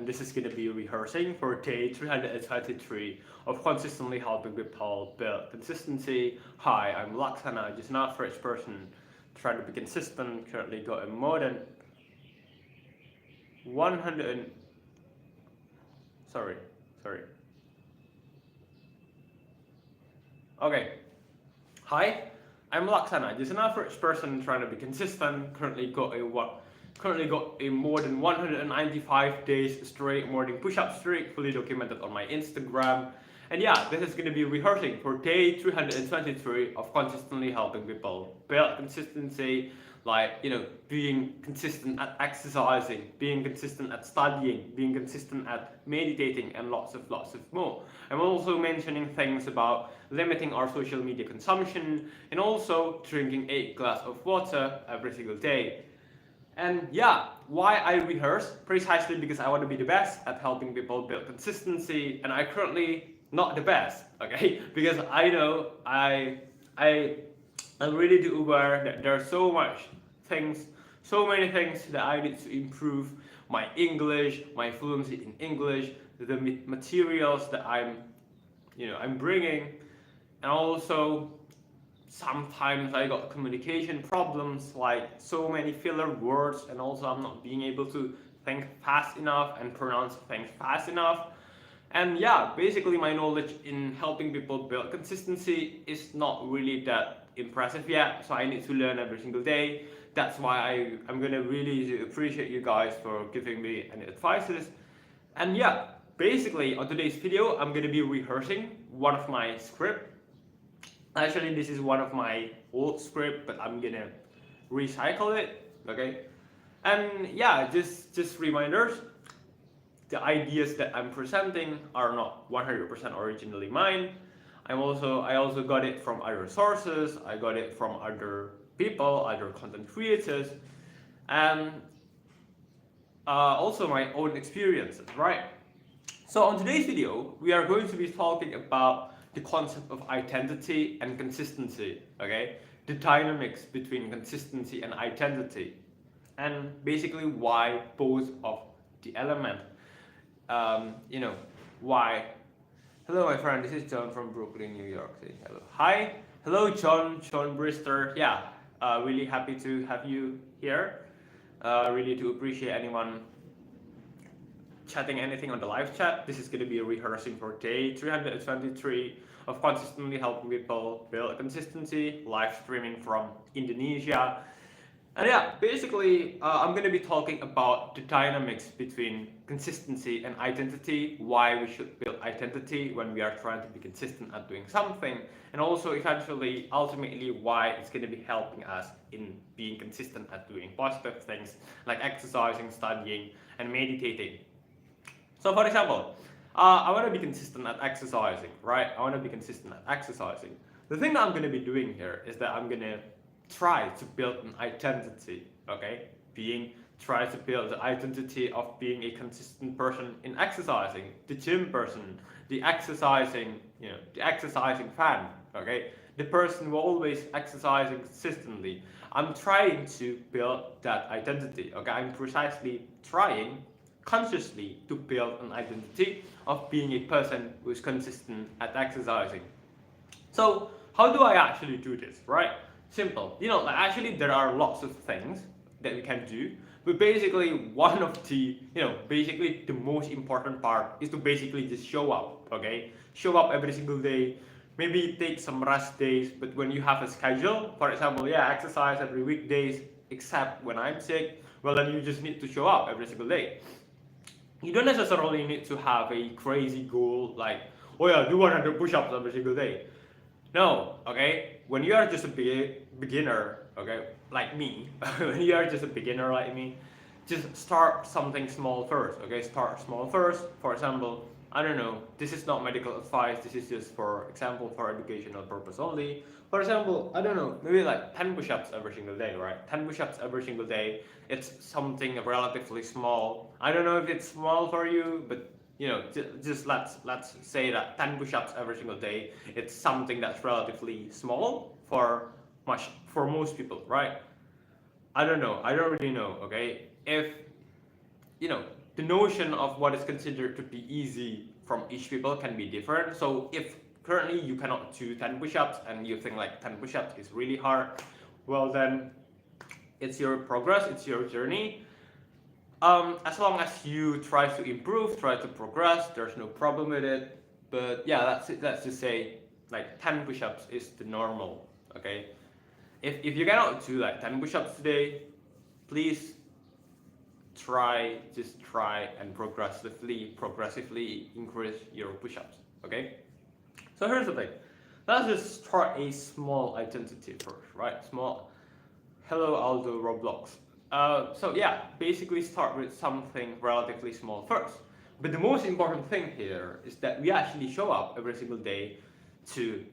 and this is going to be rehearsing for day 323 of consistently helping people build consistency. Hi, I'm Laksana, just an average person trying to be consistent, currently got more than 100 and, sorry. Okay. Hi, I'm Laksana, just an average person trying to be consistent, currently got a more than 195 days straight morning push-up streak, fully documented on my Instagram. And yeah, this is going to be rehearsing for day 323 of consistently helping people build consistency, like, being consistent at exercising, being consistent at studying, being consistent at meditating, and lots of more. I'm also mentioning things about limiting our social media consumption and also drinking 8 glasses of water every single day. And yeah, why I rehearse? Precisely because I want to be the best at helping people build consistency, and I currently not the best, okay? Because I know I really do aware that there are so many things that I need to improve: my English, my fluency in English, the materials that I'm bringing, and also sometimes I got communication problems, like so many filler words, and also I'm not being able to think fast enough and pronounce things fast enough. And yeah, basically my knowledge in helping people build consistency is not really that impressive yet, so I need to learn every single day. That's why I'm gonna really appreciate you guys for giving me any advices. And yeah, basically on today's video I'm gonna be rehearsing one of my script. Actually, this is one of my old script, but I'm gonna recycle it, okay? And yeah, just reminders, the ideas that I'm presenting are not 100% originally mine. I also got it from other sources. I got it from other people, other content creators, and also my own experiences, right? So on today's video, we are going to be talking about the concept of identity and consistency, okay? The dynamics between consistency and identity, and basically why both of the element, why. Hello, my friend, this is John from Brooklyn, New York City. Hello. Hi. Hello, John Brister. Yeah, really happy to have you here. Really do appreciate anyone chatting anything on the live chat. This is going to be a rehearsing for day 323 of consistently helping people build consistency, live streaming from Indonesia. And yeah, basically I'm going to be talking about the dynamics between consistency and identity, why we should build identity when we are trying to be consistent at doing something, and also eventually, ultimately, why it's going to be helping us in being consistent at doing positive things like exercising, studying, and meditating. So for example, I want to be consistent at exercising, right? I want to be consistent at exercising. The thing that I'm going to be doing here is that I'm going to try to build an identity, okay? Try to build the identity of being a consistent person in exercising, the gym person, the exercising fan, okay? The person who always exercising consistently. I'm trying to build that identity, okay? I'm precisely trying consciously to build an identity of being a person who is consistent at exercising. So how do I actually do this, right? Simple. Actually there are lots of things that we can do, but basically one of the, basically the most important part is to basically just show up, okay? Show up every single day. Maybe take some rest days, but when you have a schedule, for example, exercise every weekdays, except when I'm sick, well then you just need to show up every single day. You don't necessarily need to have a crazy goal like, oh yeah, do 100 push-ups every single day. No, okay? When you are just a beginner, okay, like me, when you are just a beginner like me, just start something small first, okay? Start small first. For example, I don't know, this is not medical advice, this is just for example, for educational purpose only. For example, I don't know, maybe like 10 push-ups every single day, right? 10 push-ups every single day, it's something relatively small. I don't know if it's small for you, but just let's say that 10 push-ups every single day, it's something that's relatively small for most people, right? I don't know, I don't really know, okay? If the notion of what is considered to be easy from each people can be different. So if currently you cannot do 10 push-ups and you think like 10 push-ups is really hard, well then it's your progress, it's your journey. As long as you try to improve, try to progress, there's no problem with it. But yeah, that's it. Let's just say like 10 push-ups is the normal. Okay, if you cannot do like 10 push-ups today, please try and progressively increase your push-ups. Okay, so here's the thing. Let's just start a small identity first, right? Small. Hello, Aldo Roblox. So yeah, basically start with something relatively small first. But the most important thing here is that we actually show up every single day to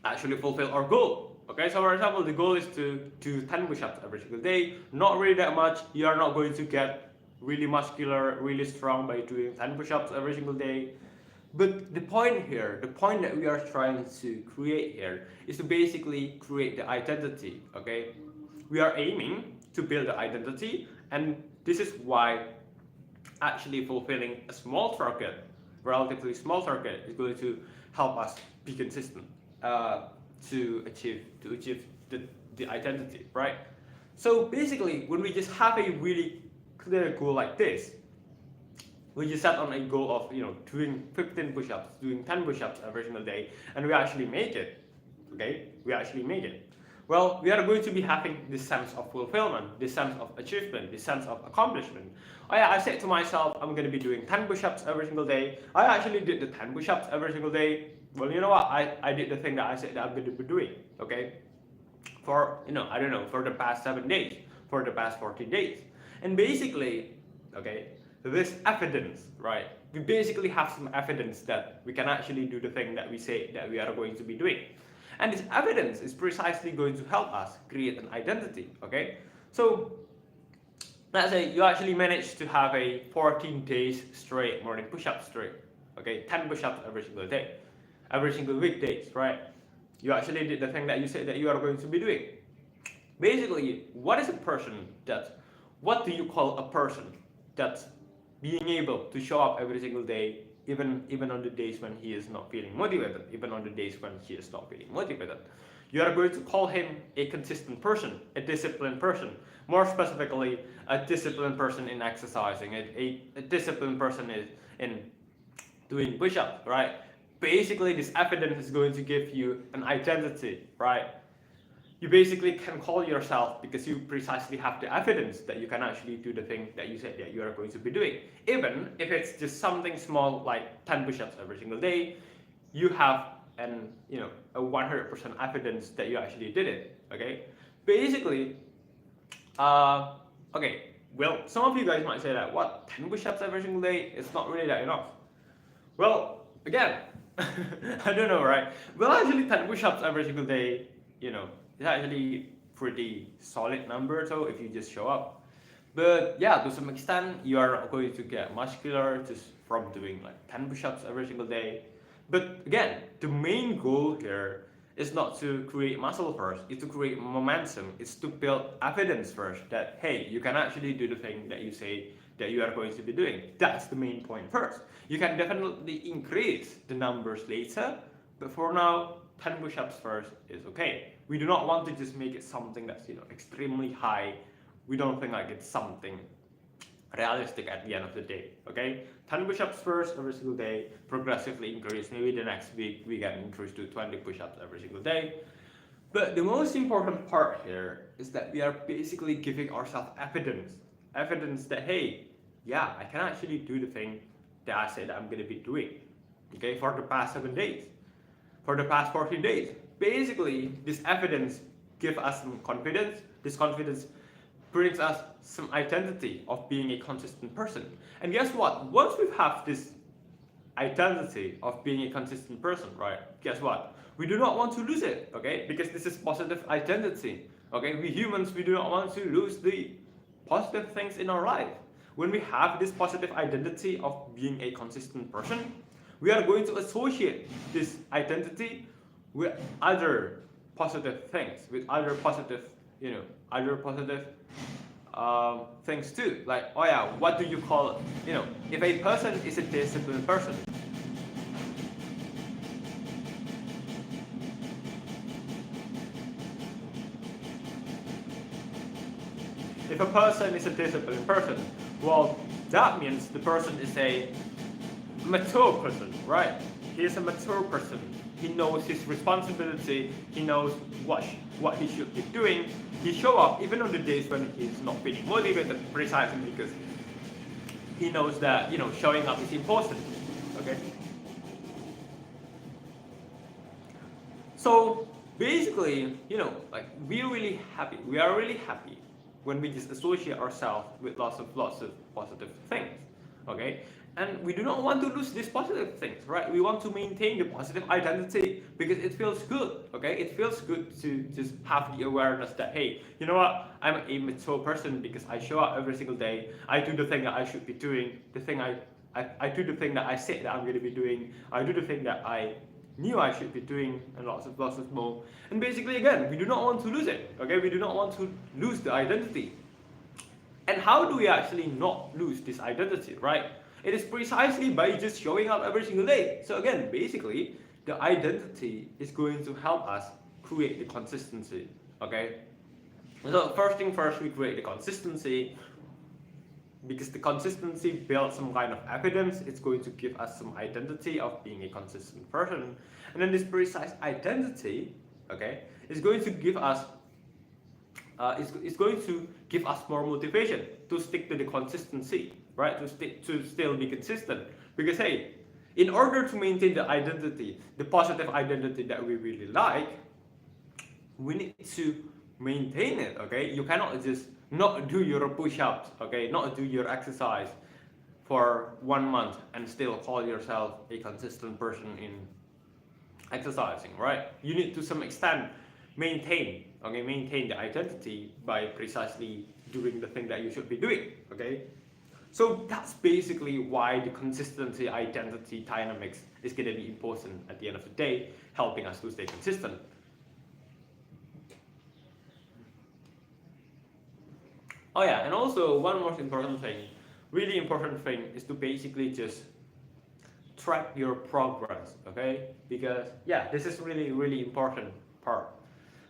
actually fulfill our goal. Okay, so for example, the goal is to do 10 push-ups every single day. Not really that much. You are not going to get really muscular, really strong by doing 10 push-ups every single day. But the point here, the point that we are trying to create here is to basically create the identity. Okay, we are aiming to build the identity, and this is why actually fulfilling a small target, relatively small target, is going to help us be consistent to achieve the identity, right? So basically, when we just have a really clear goal like this, we just set on a goal of doing 15 push-ups, doing 10 push-ups every single day, and we actually make it. Okay, we actually make it. Well, we are going to be having this sense of fulfillment, this sense of achievement, this sense of accomplishment. Oh yeah, I said to myself, I'm going to be doing 10 push-ups every single day. I actually did the 10 push-ups every single day. Well, you know what? I did the thing that I said that I'm going to be doing. Okay, for I don't know, for the past 7 days, for the past 14 days, and basically, okay, this evidence, right? We basically have some evidence that we can actually do the thing that we say that we are going to be doing. And this evidence is precisely going to help us create an identity, okay? So, let's say you actually managed to have a 14 days straight morning push-up straight, okay? 10 push-ups every single day, every single weekdays, right? You actually did the thing that you said that you are going to be doing. Basically, what do you call a person that's being able to show up every single day, even on the days when he is not feeling motivated, even on the days when he is not feeling motivated? You are going to call him a consistent person, a disciplined person. More specifically, a disciplined person in exercising, a disciplined person in doing push-ups, right? Basically, this evidence is going to give you an identity, right? You basically can call yourself because you precisely have the evidence that you can actually do the thing that you said that you are going to be doing. Even if it's just something small like 10 push-ups every single day, you have a 100% evidence that you actually did it. Okay, basically, okay. Well, some of you guys might say that 10 push-ups every single day? It's not really that enough. Well, again, I don't know, right? Well, actually, 10 push-ups every single day, it's actually pretty solid number. So if you just show up, but yeah, to some extent, you are not going to get muscular just from doing like 10 push-ups every single day. But again, the main goal here is not to create muscle first, it's to create momentum, it's to build evidence first that hey, you can actually do the thing that you say that you are going to be doing. That's the main point first. You can definitely increase the numbers later, but for now, 10 push-ups first is okay. We do not want to just make it something that's extremely high. We don't think like it's something realistic at the end of the day. Okay, 10 push-ups first every single day, progressively increase. Maybe the next week we can increase to 20 push-ups every single day. But the most important part here is that we are basically giving ourselves evidence that hey, yeah, I can actually do the thing that I said I'm going to be doing. Okay, for the past 7 days, for the past 14 days. Basically, this evidence gives us some confidence. This confidence brings us some identity of being a consistent person. And guess what? Once we have this identity of being a consistent person, right? Guess what? We do not want to lose it, okay? Because this is positive identity, okay? We humans, we do not want to lose the positive things in our life. When we have this positive identity of being a consistent person, we are going to associate this identity with other positive things, with other positive, things too. Like, oh yeah, what do you call, if a person is a disciplined person, if a person is a disciplined person, well, that means the person is a mature person, right? He is a mature person. He knows his responsibility. He knows what he should be doing. He show up even on the days when he's not feeling motivated, precisely because he knows that showing up is important. Okay. So basically, like we're really happy. We are really happy when we just associate ourselves with lots of positive things. Okay. And we do not want to lose these positive things, right? We want to maintain the positive identity because it feels good, okay? It feels good to just have the awareness that, hey, you know what? I'm a mature person because I show up every single day. I do the thing that I should be doing, the thing I do the thing that I said that I'm going to be doing. I do the thing that I knew I should be doing, and lots of more. And basically, again, we do not want to lose it, okay? We do not want to lose the identity. And how do we actually not lose this identity, right? It is precisely by just showing up every single day. So again, basically, the identity is going to help us create the consistency, okay? So first thing first, we create the consistency because the consistency builds some kind of evidence. It's going to give us some identity of being a consistent person. And then this precise identity, okay, is going to give us it's going to give us more motivation to stick to the consistency, right? To still be consistent. Because hey, in order to maintain the identity, the positive identity that we really like, we need to maintain it, okay? You cannot just not do your push-ups, okay? Not do your exercise for 1 month and still call yourself a consistent person in exercising, right? You need to some extent maintain the identity by precisely doing the thing that you should be doing, okay? So that's basically why the consistency identity dynamics is going to be important at the end of the day, helping us to stay consistent. Oh yeah, and also one more important thing, really important thing, is to basically just track your progress, okay? Because yeah, this is really important part.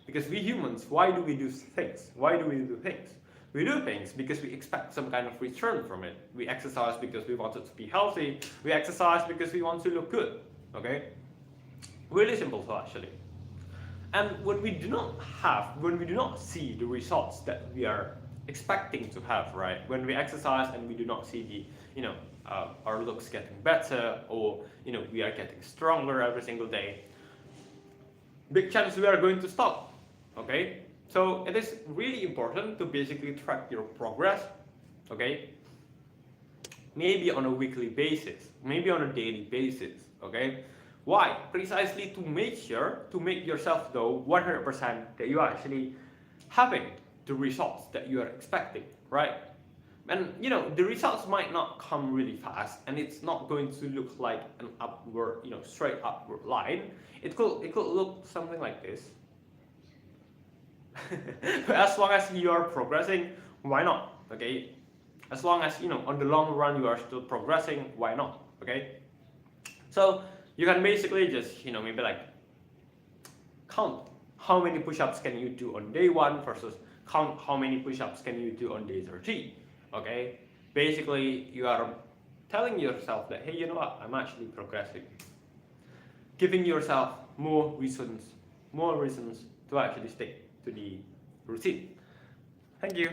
Because we humans, why do we do things? Why do we do things? We do things because we expect some kind of return from it. We exercise because we want it to be healthy. We exercise because we want to look good, okay? Really simple actually. And when we do not see the results that we are expecting to have, right? When we exercise and we do not see the, our looks getting better, or we are getting stronger every single day, big chance we are going to stop. Okay, so it is really important to basically track your progress. Okay, maybe on a weekly basis, maybe on a daily basis. Okay, why? Precisely to make yourself know 100% that you are actually having the results that you are expecting, right? And the results might not come really fast, and it's not going to look like an upward, straight upward line. It could look something like this. But as long as you are progressing, why not? Okay, as long as on the long run you are still progressing, why not? Okay, so you can basically just maybe like count how many push-ups can you do on day 1 versus count how many push-ups can you do on day 30. Okay, basically you are telling yourself that, hey, you know what, I'm actually progressing, giving yourself more reasons to actually stick to the routine. Thank you.